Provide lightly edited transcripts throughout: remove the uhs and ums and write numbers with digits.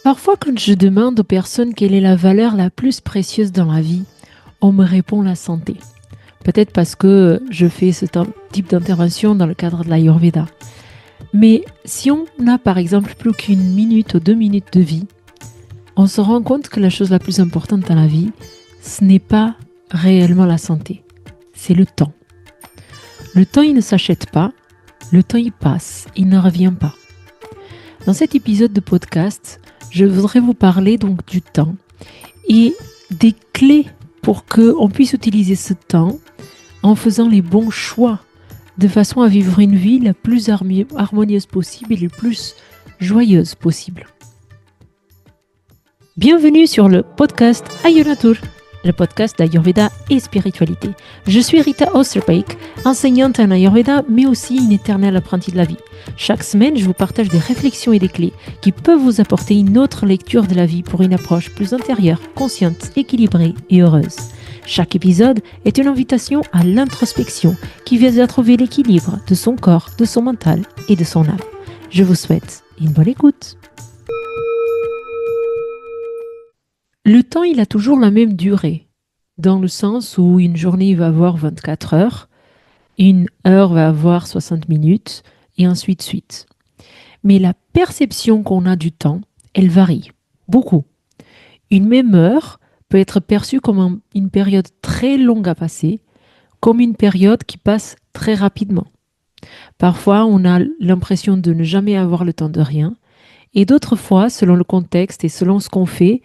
Parfois, quand je demande aux personnes quelle est la valeur la plus précieuse dans la vie, on me répond la santé. Peut-être parce que je fais ce type d'intervention dans le cadre de l'Ayurveda. Mais si on n'a par exemple plus qu'une minute ou 2 minutes de vie, on se rend compte que la chose la plus importante dans la vie, ce n'est pas réellement la santé, c'est le temps. Le temps, il ne s'achète pas, le temps, il passe, il ne revient pas. Dans cet épisode de podcast, je voudrais vous parler donc du temps et des clés pour qu'on puisse utiliser ce temps en faisant les bons choix de façon à vivre une vie la plus harmonieuse possible et la plus joyeuse possible. Bienvenue sur le podcast Ayurnatur, le podcast d'Ayurveda et spiritualité. Je suis Rita Osterbeek, enseignante en Ayurveda, mais aussi une éternelle apprentie de la vie. Chaque semaine, je vous partage des réflexions et des clés qui peuvent vous apporter une autre lecture de la vie pour une approche plus intérieure, consciente, équilibrée et heureuse. Chaque épisode est une invitation à l'introspection qui vise à trouver l'équilibre de son corps, de son mental et de son âme. Je vous souhaite une bonne écoute. Le temps, il a toujours la même durée, dans le sens où une journée va avoir 24 heures, une heure va avoir 60 minutes, et ainsi de suite. Mais la perception qu'on a du temps, elle varie beaucoup. Une même heure peut être perçue comme une période très longue à passer, comme une période qui passe très rapidement. Parfois, on a l'impression de ne jamais avoir le temps de rien, et d'autres fois, selon le contexte et selon ce qu'on fait,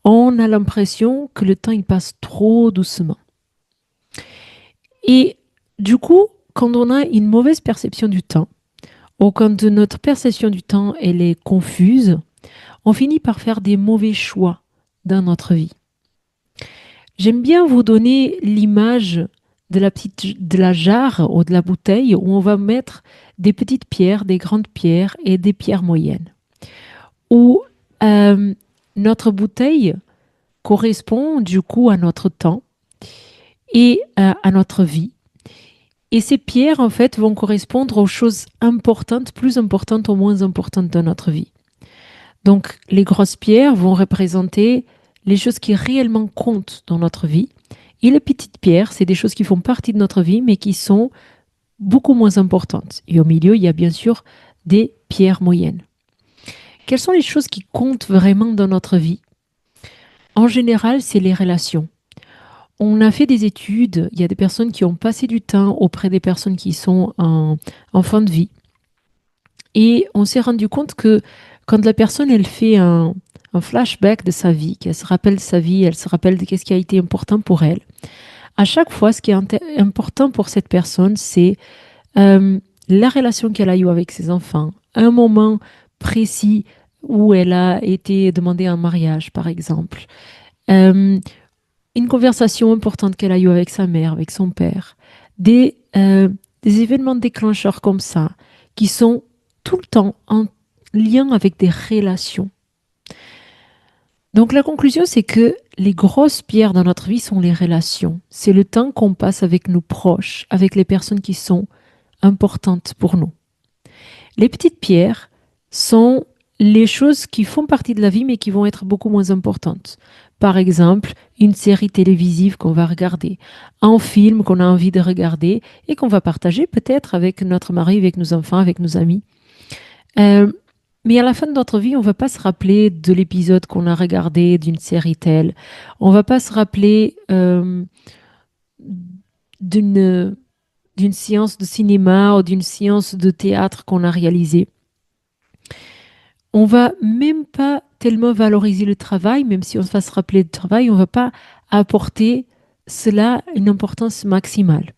on a l'impression que le temps il passe trop doucement. Et du coup, quand on a une mauvaise perception du temps, ou quand notre perception du temps elle est confuse, on finit par faire des mauvais choix dans notre vie. J'aime bien vous donner l'image de la jarre ou de la bouteille où on va mettre des petites pierres, des grandes pierres et des pierres moyennes. Où notre bouteille correspond du coup à notre temps et à notre vie. Et ces pierres, en fait, vont correspondre aux choses importantes, plus importantes ou moins importantes de notre vie. Donc, les grosses pierres vont représenter les choses qui réellement comptent dans notre vie. Et les petites pierres, c'est des choses qui font partie de notre vie, mais qui sont beaucoup moins importantes. Et au milieu, il y a bien sûr des pierres moyennes. Quelles sont les choses qui comptent vraiment dans notre vie ? En général, c'est les relations. On a fait des études, il y a des personnes qui ont passé du temps auprès des personnes qui sont en fin de vie. Et on s'est rendu compte que quand la personne, elle fait un flashback de sa vie, qu'elle se rappelle de sa vie, elle se rappelle de ce qui a été important pour elle, à chaque fois, ce qui est important pour cette personne, c'est la relation qu'elle a eue avec ses enfants, un moment précis où elle a été demandée en mariage, par exemple, une conversation importante qu'elle a eue avec sa mère, avec son père, des événements déclencheurs comme ça, qui sont tout le temps en lien avec des relations. Donc la conclusion, c'est que les grosses pierres dans notre vie sont les relations. C'est le temps qu'on passe avec nos proches, avec les personnes qui sont importantes pour nous. Les petites pierres sont les choses qui font partie de la vie, mais qui vont être beaucoup moins importantes. Par exemple, une série télévisive qu'on va regarder, un film qu'on a envie de regarder et qu'on va partager peut-être avec notre mari, avec nos enfants, avec nos amis. Mais à la fin de notre vie, on ne va pas se rappeler de l'épisode qu'on a regardé d'une série telle. On ne va pas se rappeler d'une séance de cinéma ou d'une séance de théâtre qu'on a réalisée. On ne va même pas tellement valoriser le travail, même si on va se rappeler du travail, on ne va pas apporter cela une importance maximale.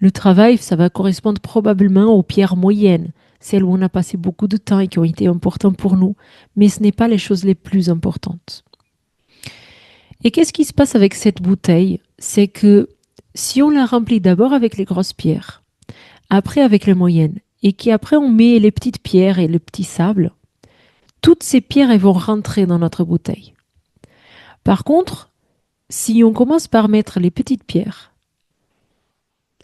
Le travail, ça va correspondre probablement aux pierres moyennes, celles où on a passé beaucoup de temps et qui ont été importantes pour nous, mais ce n'est pas les choses les plus importantes. Et qu'est-ce qui se passe avec cette bouteille ? C'est que si on la remplit d'abord avec les grosses pierres, après avec les moyennes, et qu'après on met les petites pierres et le petit sable, toutes ces pierres elles vont rentrer dans notre bouteille. Par contre, si on commence par mettre les petites pierres,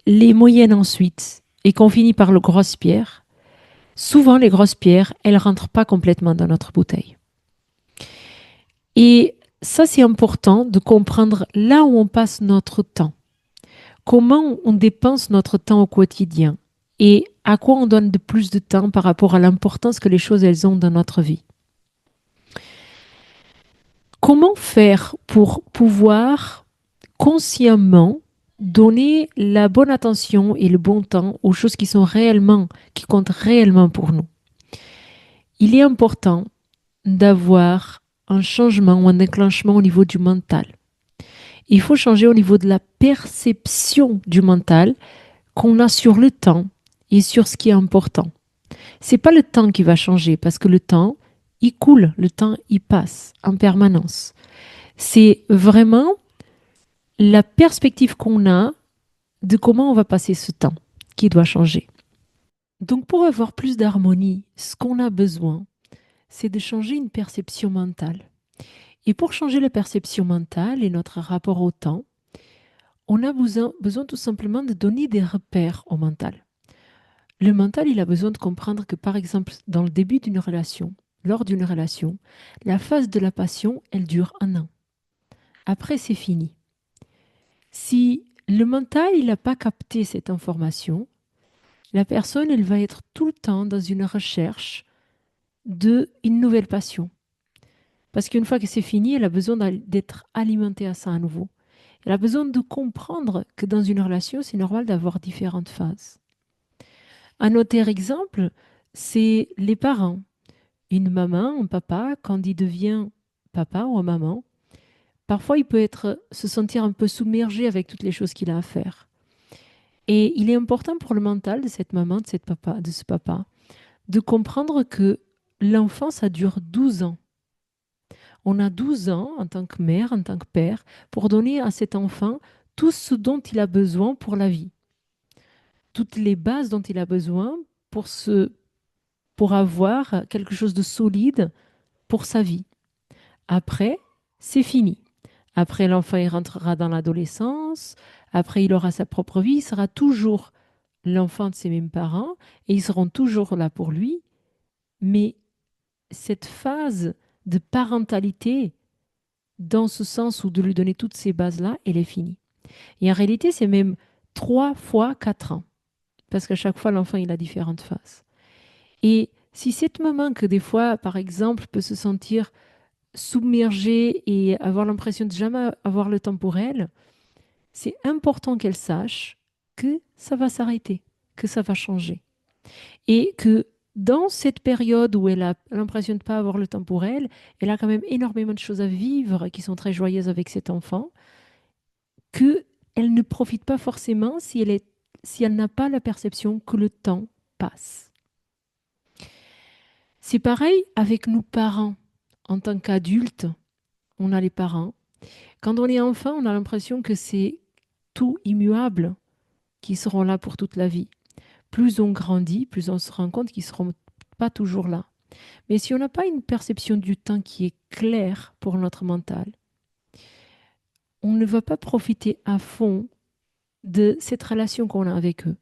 les moyennes ensuite, et qu'on finit par les grosses pierres, souvent les grosses pierres, elles ne rentrent pas complètement dans notre bouteille. Et ça, c'est important de comprendre là où on passe notre temps, comment on dépense notre temps au quotidien et à quoi on donne de plus de temps par rapport à l'importance que les choses elles ont dans notre vie. Comment faire pour pouvoir consciemment donner la bonne attention et le bon temps aux choses qui sont réellement, qui comptent réellement pour nous? Il est important d'avoir un changement ou un déclenchement au niveau du mental. Il faut changer au niveau de la perception du mental qu'on a sur le temps et sur ce qui est important. C'est pas le temps qui va changer parce que le temps, il coule, le temps, il passe en permanence. C'est vraiment la perspective qu'on a de comment on va passer ce temps qui doit changer. Donc pour avoir plus d'harmonie, ce qu'on a besoin, c'est de changer une perception mentale. Et pour changer la perception mentale et notre rapport au temps, on a besoin tout simplement de donner des repères au mental. Le mental, il a besoin de comprendre que, par exemple, dans le début d'une relation, lors d'une relation, la phase de la passion, elle dure 1 an. Après, c'est fini. Si le mental, il n'a pas capté cette information, la personne, elle va être tout le temps dans une recherche d'une nouvelle passion. Parce qu'une fois que c'est fini, elle a besoin d'être alimentée à ça à nouveau. Elle a besoin de comprendre que dans une relation, c'est normal d'avoir différentes phases. Un autre exemple, c'est les parents. Une maman, un papa, quand il devient papa ou maman, parfois il peut se sentir un peu submergé avec toutes les choses qu'il a à faire. Et il est important pour le mental de cette maman, de ce papa, de comprendre que l'enfant, ça dure 12 ans. On a 12 ans en tant que mère, en tant que père, pour donner à cet enfant tout ce dont il a besoin pour la vie, toutes les bases dont il a besoin pour avoir quelque chose de solide pour sa vie. Après, c'est fini. Après, l'enfant il rentrera dans l'adolescence. Après, il aura sa propre vie. Il sera toujours l'enfant de ses mêmes parents et ils seront toujours là pour lui. Mais cette phase de parentalité, dans ce sens où de lui donner toutes ces bases-là, elle est finie. Et en réalité, c'est même 3 fois 4 ans. Parce qu'à chaque fois, l'enfant, il a différentes phases. Et si cette maman que des fois, par exemple, peut se sentir submergée et avoir l'impression de jamais avoir le temps pour elle, c'est important qu'elle sache que ça va s'arrêter, que ça va changer. Et que dans cette période où elle a l'impression de ne pas avoir le temps pour elle, elle a quand même énormément de choses à vivre qui sont très joyeuses avec cet enfant, qu'elle ne profite pas forcément si elle n'a pas la perception que le temps passe. C'est pareil avec nos parents. En tant qu'adultes, on a les parents. Quand on est enfant, on a l'impression que c'est tout immuable, qui seront là pour toute la vie. Plus on grandit, plus on se rend compte qu'ils ne seront pas toujours là. Mais si on n'a pas une perception du temps qui est claire pour notre mental, on ne va pas profiter à fond de cette relation qu'on a avec eux.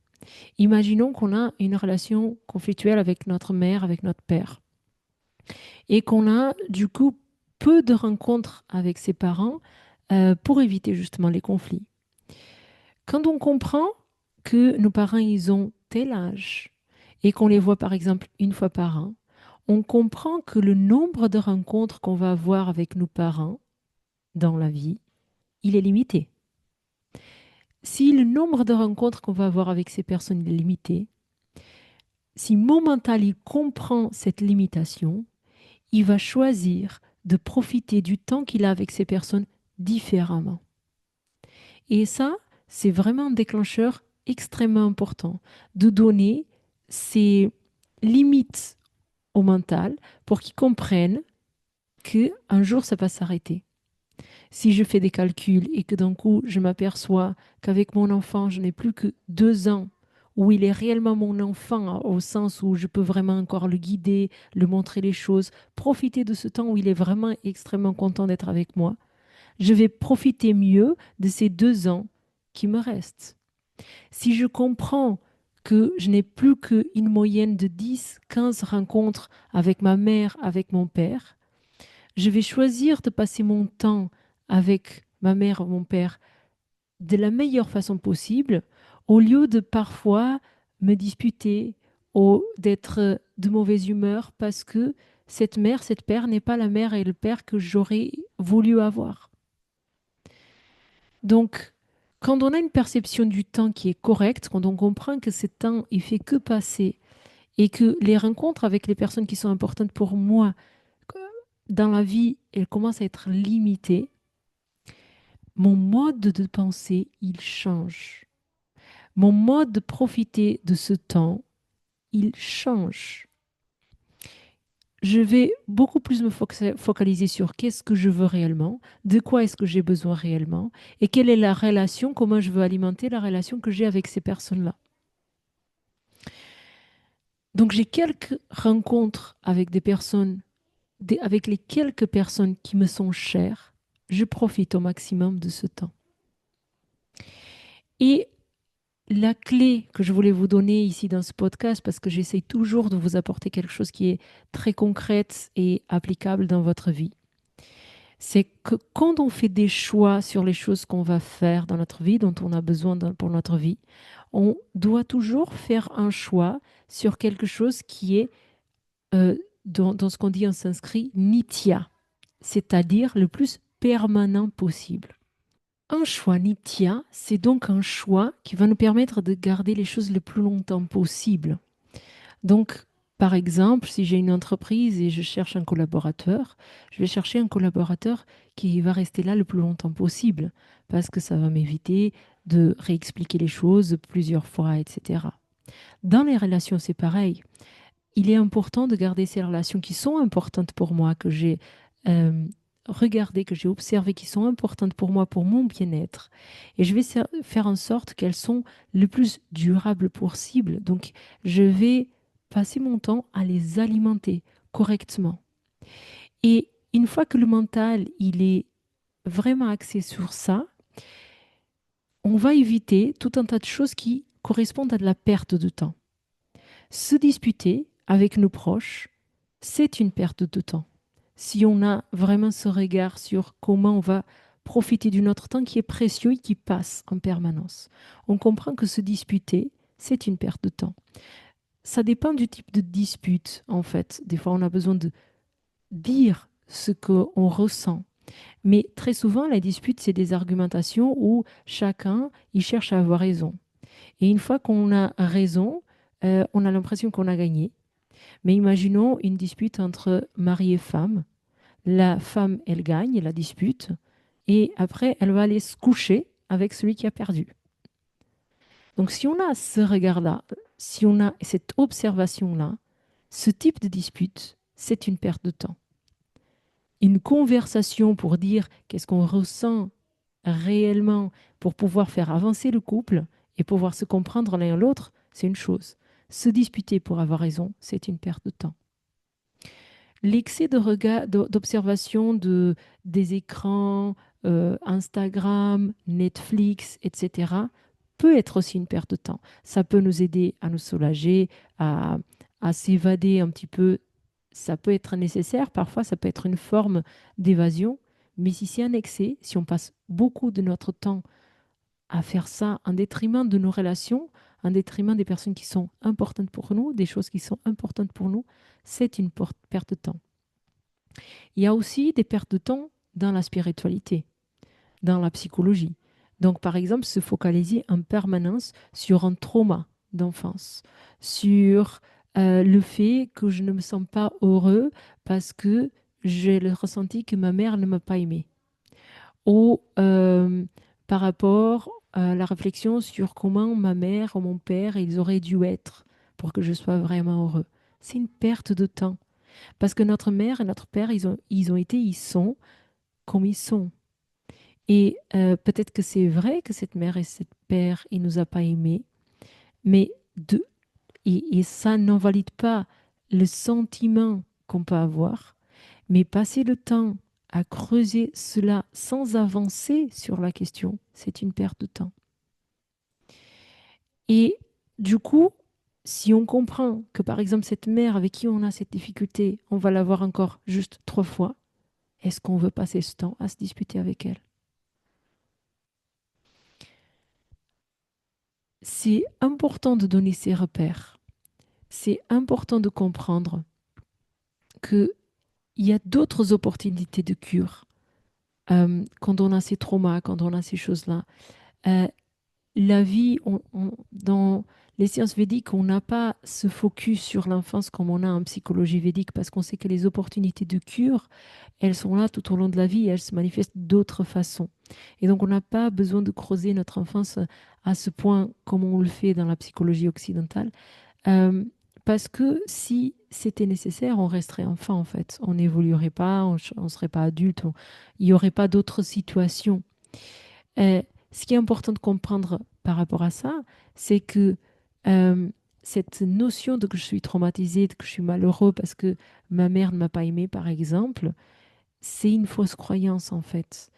Imaginons qu'on a une relation conflictuelle avec notre mère, avec notre père, et qu'on a du coup peu de rencontres avec ses parents pour éviter justement les conflits. Quand on comprend que nos parents, ils ont tel âge et qu'on les voit par exemple 1 fois par an, on comprend que le nombre de rencontres qu'on va avoir avec nos parents dans la vie, il est limité. Si le nombre de rencontres qu'on va avoir avec ces personnes est limité, si mon mental il comprend cette limitation, il va choisir de profiter du temps qu'il a avec ces personnes différemment. Et ça, c'est vraiment un déclencheur extrêmement important de donner ces limites au mental pour qu'il comprenne qu'un jour, ça va s'arrêter. Si je fais des calculs et que d'un coup, je m'aperçois qu'avec mon enfant, je n'ai plus que 2 ans où il est réellement mon enfant au sens où je peux vraiment encore le guider, le montrer les choses, profiter de ce temps où il est vraiment extrêmement content d'être avec moi, je vais profiter mieux de ces 2 ans qui me restent. Si je comprends que je n'ai plus qu'une moyenne de 10, 15 rencontres avec ma mère, avec mon père, Je vais choisir de passer mon temps avec ma mère ou mon père de la meilleure façon possible, au lieu de parfois me disputer ou d'être de mauvaise humeur parce que cette mère, cette père n'est pas la mère et le père que j'aurais voulu avoir. Donc, quand on a une perception du temps qui est correcte, quand on comprend que ce temps, il fait que passer et que les rencontres avec les personnes qui sont importantes pour moi dans la vie, elles commencent à être limitées, mon mode de pensée, il change. Mon mode de profiter de ce temps, il change. Je vais beaucoup plus me focaliser sur qu'est-ce que je veux réellement, de quoi est-ce que j'ai besoin réellement, et quelle est la relation, comment je veux alimenter la relation que j'ai avec ces personnes-là. Donc j'ai quelques rencontres avec des personnes, avec les quelques personnes qui me sont chères, je profite au maximum de ce temps. Et la clé que je voulais vous donner ici dans ce podcast, parce que j'essaye toujours de vous apporter quelque chose qui est très concrète et applicable dans votre vie, c'est que quand on fait des choix sur les choses qu'on va faire dans notre vie, dont on a besoin pour notre vie, on doit toujours faire un choix sur quelque chose qui est, dans ce qu'on dit en sanskrit, nitya, c'est-à-dire le plus permanent possible. Un choix nitya, c'est donc un choix qui va nous permettre de garder les choses le plus longtemps possible. Donc, par exemple, si j'ai une entreprise et je cherche un collaborateur, je vais chercher un collaborateur qui va rester là le plus longtemps possible, parce que ça va m'éviter de réexpliquer les choses plusieurs fois, etc. Dans les relations, c'est pareil. Il est important de garder ces relations qui sont importantes pour moi, que j'ai euh, regardées, que j'ai observées, qui sont importantes pour moi, pour mon bien-être. Et je vais faire en sorte qu'elles sont le plus durables possible. Donc, je vais passer mon temps à les alimenter correctement. Et une fois que le mental, il est vraiment axé sur ça, on va éviter tout un tas de choses qui correspondent à de la perte de temps. Se disputer avec nos proches, c'est une perte de temps. Si on a vraiment ce regard sur comment on va profiter de notre temps qui est précieux et qui passe en permanence, on comprend que se disputer, c'est une perte de temps. Ça dépend du type de dispute, en fait. Des fois, on a besoin de dire ce qu'on ressent. Mais très souvent, la dispute, c'est des argumentations où chacun, il cherche à avoir raison. Et une fois qu'on a raison, on a l'impression qu'on a gagné. Mais imaginons une dispute entre mari et femme. La femme, elle gagne la dispute et après, elle va aller se coucher avec celui qui a perdu. Donc, si on a ce regard-là, si on a cette observation-là, ce type de dispute, c'est une perte de temps. Une conversation pour dire qu'est-ce qu'on ressent réellement pour pouvoir faire avancer le couple et pouvoir se comprendre l'un l'autre, c'est une chose. Se disputer pour avoir raison, c'est une perte de temps. L'excès de regard, d'observation des écrans, Instagram, Netflix, etc., peut être aussi une perte de temps. Ça peut nous aider à nous soulager, à s'évader un petit peu. Ça peut être nécessaire, parfois ça peut être une forme d'évasion, mais si c'est un excès, si on passe beaucoup de notre temps à faire ça en détriment de nos relations, en détriment des personnes qui sont importantes pour nous, des choses qui sont importantes pour nous, c'est une perte de temps. Il y a aussi des pertes de temps dans la spiritualité, dans la psychologie. Donc, par exemple, se focaliser en permanence sur un trauma d'enfance, sur le fait que je ne me sens pas heureux parce que j'ai le ressenti que ma mère ne m'a pas aimé. Ou par rapport à la réflexion sur comment ma mère ou mon père, ils auraient dû être pour que je sois vraiment heureux. C'est une perte de temps. Parce que notre mère et notre père, ils sont comme ils sont. Et peut-être que c'est vrai que cette mère et cette père, ils nous a pas aimés, mais et ça n'invalide pas le sentiment qu'on peut avoir, mais passer le temps à creuser cela sans avancer sur la question, c'est une perte de temps. Et du coup, si on comprend que par exemple cette mère avec qui on a cette difficulté, on va la voir encore juste 3 fois, Est-ce qu'on veut passer ce temps à se disputer avec elle? C'est important de donner ces repères. C'est important de comprendre qu'il y a d'autres opportunités de cure. Quand on a ces traumas, quand on a ces choses-là, euh, la vie, dans les sciences védiques, on n'a pas ce focus sur l'enfance comme on a en psychologie védique parce qu'on sait que les opportunités de cure, elles sont là tout au long de la vie et elles se manifestent d'autres façons. Et donc, on n'a pas besoin de creuser notre enfance à ce point comme on le fait dans la psychologie occidentale. Euh, Parce que si c'était nécessaire, on resterait enfant en fait. On n'évoluerait pas, on ne serait pas adulte, il n'y aurait pas d'autres situations. Euh, Ce qui est important de comprendre par rapport à ça, c'est que euh, cette notion de que je suis traumatisée, de que je suis malheureux parce que ma mère ne m'a pas aimé, par exemple, c'est une fausse croyance en fait.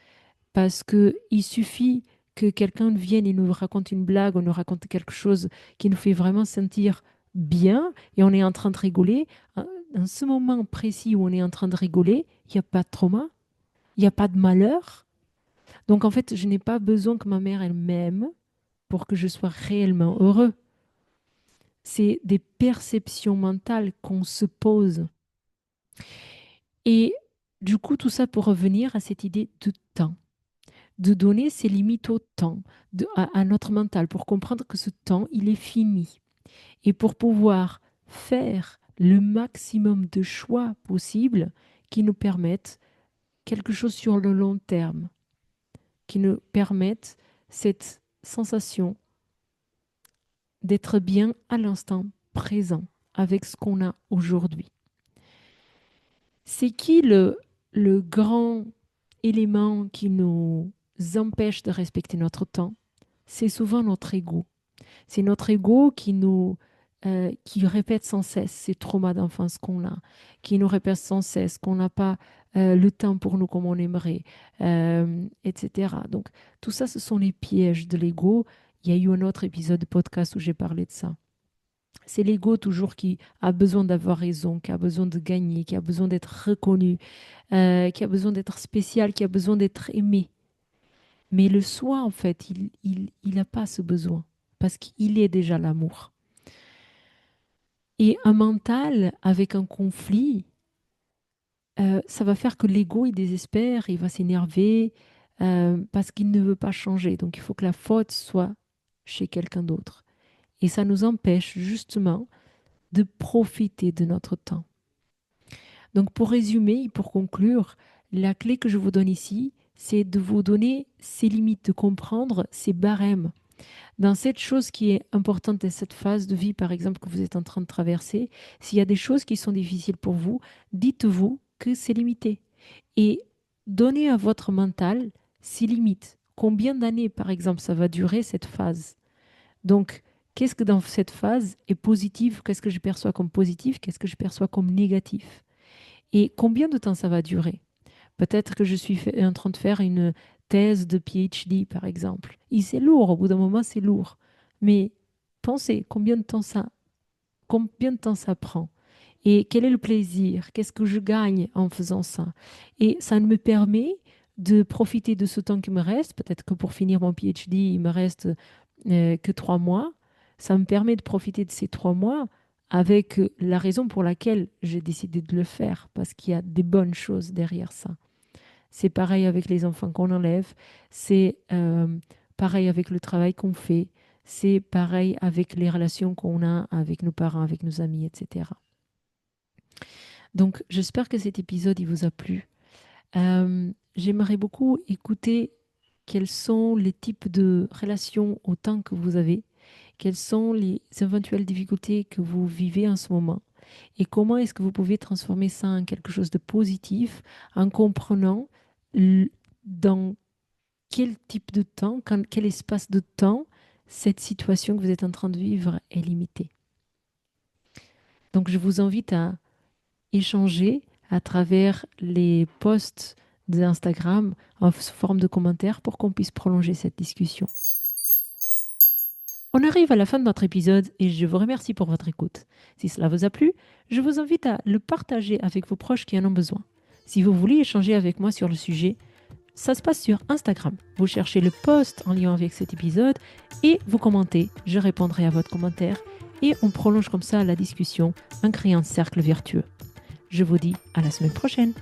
Parce que il suffit que quelqu'un vienne et nous raconte une blague, on nous raconte quelque chose qui nous fait vraiment sentir bien et on est en train de rigoler. Dans ce moment précis où on est en train de rigoler, il n'y a pas de trauma, il n'y a pas de malheur. Donc en fait, je n'ai pas besoin que ma mère elle m'aime pour que je sois réellement heureux. C'est des perceptions mentales qu'on se pose. Et du coup, tout ça pour revenir à cette idée de temps, de donner ses limites au temps, à notre mental, pour comprendre que ce temps, il est fini. Et pour pouvoir faire le maximum de choix possibles qui nous permettent quelque chose sur le long terme, qui nous permettent cette sensation d'être bien à l'instant présent avec ce qu'on a aujourd'hui. C'est qui le grand élément qui nous empêche de respecter notre temps? C'est souvent notre ego. C'est notre ego qui répète sans cesse ces traumas d'enfance qu'on a, qui nous répète sans cesse qu'on n'a pas le temps pour nous comme on aimerait, etc. Donc tout ça, ce sont les pièges de l'ego. Il y a eu un autre épisode de podcast où j'ai parlé de ça. C'est l'ego toujours qui a besoin d'avoir raison, qui a besoin de gagner, qui a besoin d'être reconnu, qui a besoin d'être spécial, qui a besoin d'être aimé. Mais le soi, en fait, il n'a pas ce besoin parce qu'il est déjà l'amour. Et un mental avec un conflit, ça va faire que l'ego, il désespère, il va s'énerver parce qu'il ne veut pas changer. Donc, il faut que la faute soit chez quelqu'un d'autre. Et ça nous empêche justement de profiter de notre temps. Donc pour résumer, pour conclure, la clé que je vous donne ici, c'est de vous donner ces limites, de comprendre ces barèmes. Dans cette chose qui est importante dans cette phase de vie, par exemple, que vous êtes en train de traverser, s'il y a des choses qui sont difficiles pour vous, dites-vous que c'est limité. Et donnez à votre mental ses limites. Combien d'années, par exemple, ça va durer cette phase? Donc, qu'est-ce que dans cette phase est positif? Qu'est-ce que je perçois comme positif? Qu'est-ce que je perçois comme négatif? Et combien de temps ça va durer? Peut-être que je suis en train de faire une thèse de PhD, par exemple. Et c'est lourd, au bout d'un moment, c'est lourd. Mais pensez, combien de temps ça prend? Et quel est le plaisir? Qu'est-ce que je gagne en faisant ça? Et ça me permet de profiter de ce temps qui me reste. Peut-être que pour finir mon PhD, il me reste que 3 mois. Ça me permet de profiter de ces 3 mois avec la raison pour laquelle j'ai décidé de le faire, parce qu'il y a des bonnes choses derrière ça. C'est pareil avec les enfants qu'on enlève, c'est pareil avec le travail qu'on fait, c'est pareil avec les relations qu'on a avec nos parents, avec nos amis, etc. Donc, j'espère que cet épisode il vous a plu. J'aimerais beaucoup écouter quels sont les types de relations au temps que vous avez, quelles sont les éventuelles difficultés que vous vivez en ce moment et comment est-ce que vous pouvez transformer ça en quelque chose de positif en comprenant dans quel type de temps, quel espace de temps cette situation que vous êtes en train de vivre est limitée. Donc je vous invite à échanger à travers les posts d'Instagram en forme de commentaires pour qu'on puisse prolonger cette discussion. On arrive à la fin de notre épisode et je vous remercie pour votre écoute. Si cela vous a plu, je vous invite à le partager avec vos proches qui en ont besoin. Si vous voulez échanger avec moi sur le sujet, ça se passe sur Instagram. Vous cherchez le post en lien avec cet épisode et vous commentez. Je répondrai à votre commentaire et on prolonge comme ça la discussion en créant un cercle vertueux. Je vous dis à la semaine prochaine.